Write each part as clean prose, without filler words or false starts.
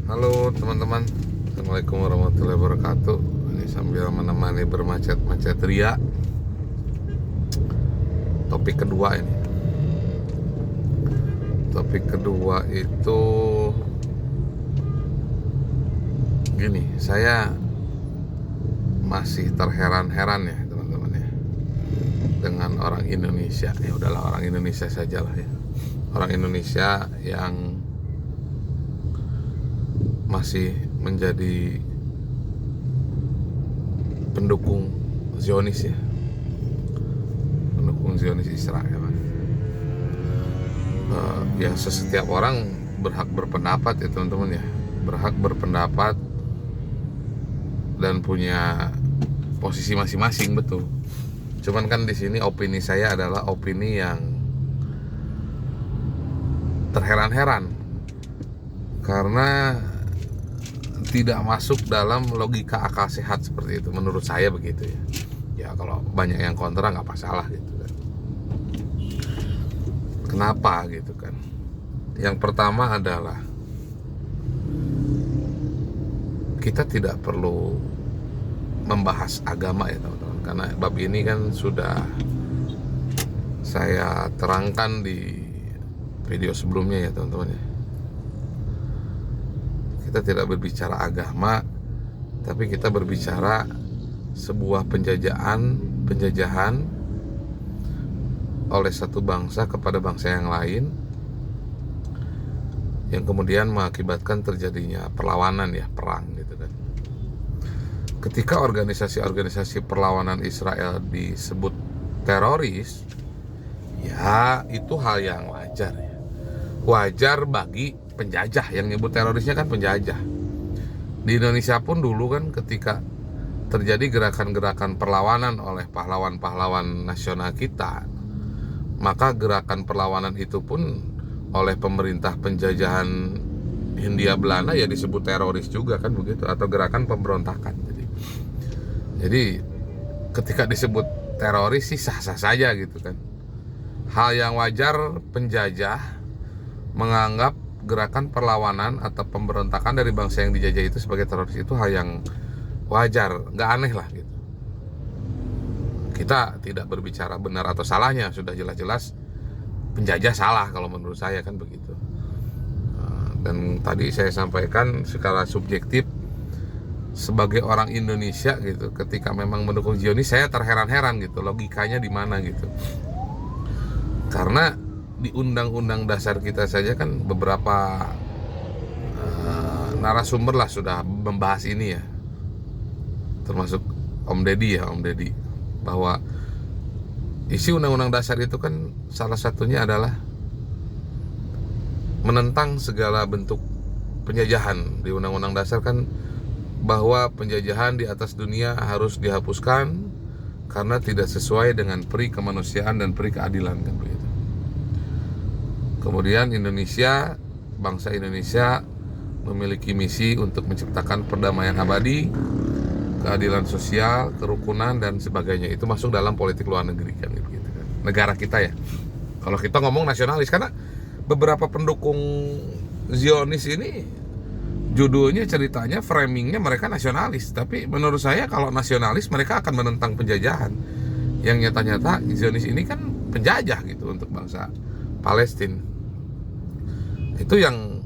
Halo teman-teman, Assalamualaikum warahmatullahi wabarakatuh. Ini sambil menemani bermacet-macet ria. Topik kedua ini. Topik kedua itu gini, saya masih terheran-heran ya teman-teman ya, dengan orang Indonesia. Ya udahlah, orang Indonesia sajalah ya. Orang Indonesia yang masih menjadi pendukung Zionis ya, pendukung Zionis Israel. Ya setiap orang berhak berpendapat ya teman-teman ya, berhak berpendapat dan punya posisi masing-masing, betul. Cuman kan di sini opini saya adalah opini yang terheran-heran karena tidak masuk dalam logika akal sehat seperti itu, menurut saya begitu ya. Ya kalau banyak yang kontra nggak masalah gitu kan. Kenapa gitu kan? Yang pertama adalah kita tidak perlu membahas agama ya teman-teman, karena bab ini kan sudah saya terangkan di video sebelumnya ya teman-teman ya. Kita tidak berbicara agama, tapi kita berbicara sebuah penjajahan oleh satu bangsa kepada bangsa yang lain, yang kemudian mengakibatkan terjadinya perlawanan ya, perang gitu kan. Ketika organisasi-organisasi perlawanan Israel disebut teroris, ya itu hal yang wajar ya. Wajar bagi penjajah, yang nyebut terorisnya kan penjajah. Di Indonesia pun dulu kan ketika terjadi gerakan-gerakan perlawanan oleh pahlawan-pahlawan nasional kita, maka gerakan perlawanan itu pun oleh pemerintah penjajahan Hindia Belanda ya disebut teroris juga kan begitu, atau gerakan pemberontakan. Jadi ketika disebut teroris sih sah-sah saja gitu kan. Hal yang wajar penjajah menganggap gerakan perlawanan atau pemberontakan dari bangsa yang dijajah itu sebagai teroris, itu hal yang wajar, nggak aneh lah gitu. Kita tidak berbicara benar atau salahnya, sudah jelas-jelas penjajah salah kalau menurut saya kan begitu. Dan tadi saya sampaikan secara subjektif sebagai orang Indonesia gitu, ketika memang mendukung Zionis saya terheran-heran gitu, logikanya di mana gitu. Karena di undang-undang dasar kita saja kan beberapa narasumber lah sudah membahas ini ya, termasuk Om Deddy, bahwa isi undang-undang dasar itu kan salah satunya adalah menentang segala bentuk penjajahan. Di undang-undang dasar kan bahwa penjajahan di atas dunia harus dihapuskan karena tidak sesuai dengan peri kemanusiaan dan peri keadilan kan begitu. Kemudian Indonesia, bangsa Indonesia memiliki misi untuk menciptakan perdamaian abadi, keadilan sosial, kerukunan dan sebagainya. Itu masuk dalam politik luar negeri kan gitu kan. Negara kita ya. Kalau kita ngomong nasionalis, karena beberapa pendukung Zionis ini judulnya, ceritanya, framingnya mereka nasionalis. Tapi menurut saya kalau nasionalis mereka akan menentang penjajahan. Yang nyata-nyata Zionis ini kan penjajah gitu untuk bangsa Palestina. Itu yang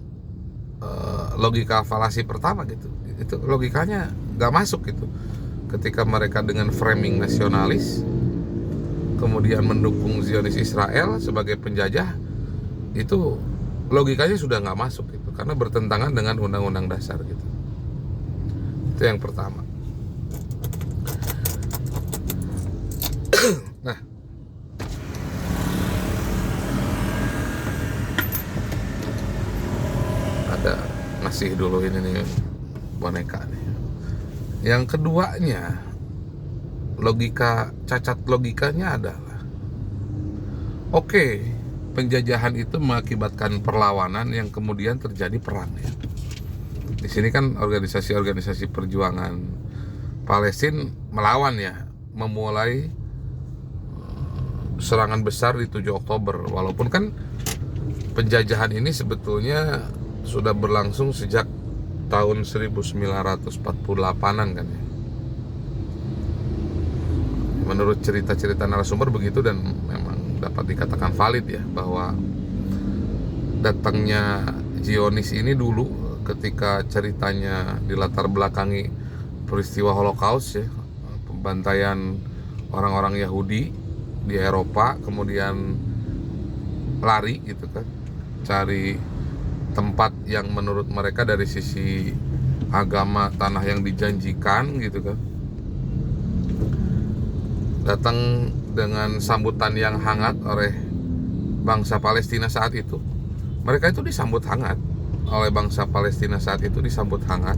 logika falasi pertama gitu. Itu logikanya nggak masuk gitu. Ketika mereka dengan framing nasionalis kemudian mendukung Zionis Israel sebagai penjajah, itu logikanya sudah nggak masuk gitu, karena bertentangan dengan undang-undang dasar gitu. Itu yang pertama. Nah, ada ngasih dulu ini nih boneka nih. Yang keduanya, cacat logikanya adalah oke, penjajahan itu mengakibatkan perlawanan yang kemudian terjadi perang ya. Di sini kan organisasi-organisasi perjuangan Palestina melawan ya, memulai serangan besar di 7 Oktober. Walaupun kan penjajahan ini sebetulnya sudah berlangsung sejak tahun 1948-an kan ya. Menurut cerita-cerita narasumber begitu, dan memang dapat dikatakan valid ya, bahwa datangnya Zionis ini dulu ketika ceritanya dilatar belakangi peristiwa Holocaust ya, pembantaian orang-orang Yahudi di Eropa, kemudian lari gitu kan, cari tempat yang menurut mereka dari sisi agama tanah yang dijanjikan gitu kan. Datang dengan sambutan yang hangat oleh bangsa Palestina saat itu. Mereka itu disambut hangat oleh bangsa Palestina saat itu, disambut hangat.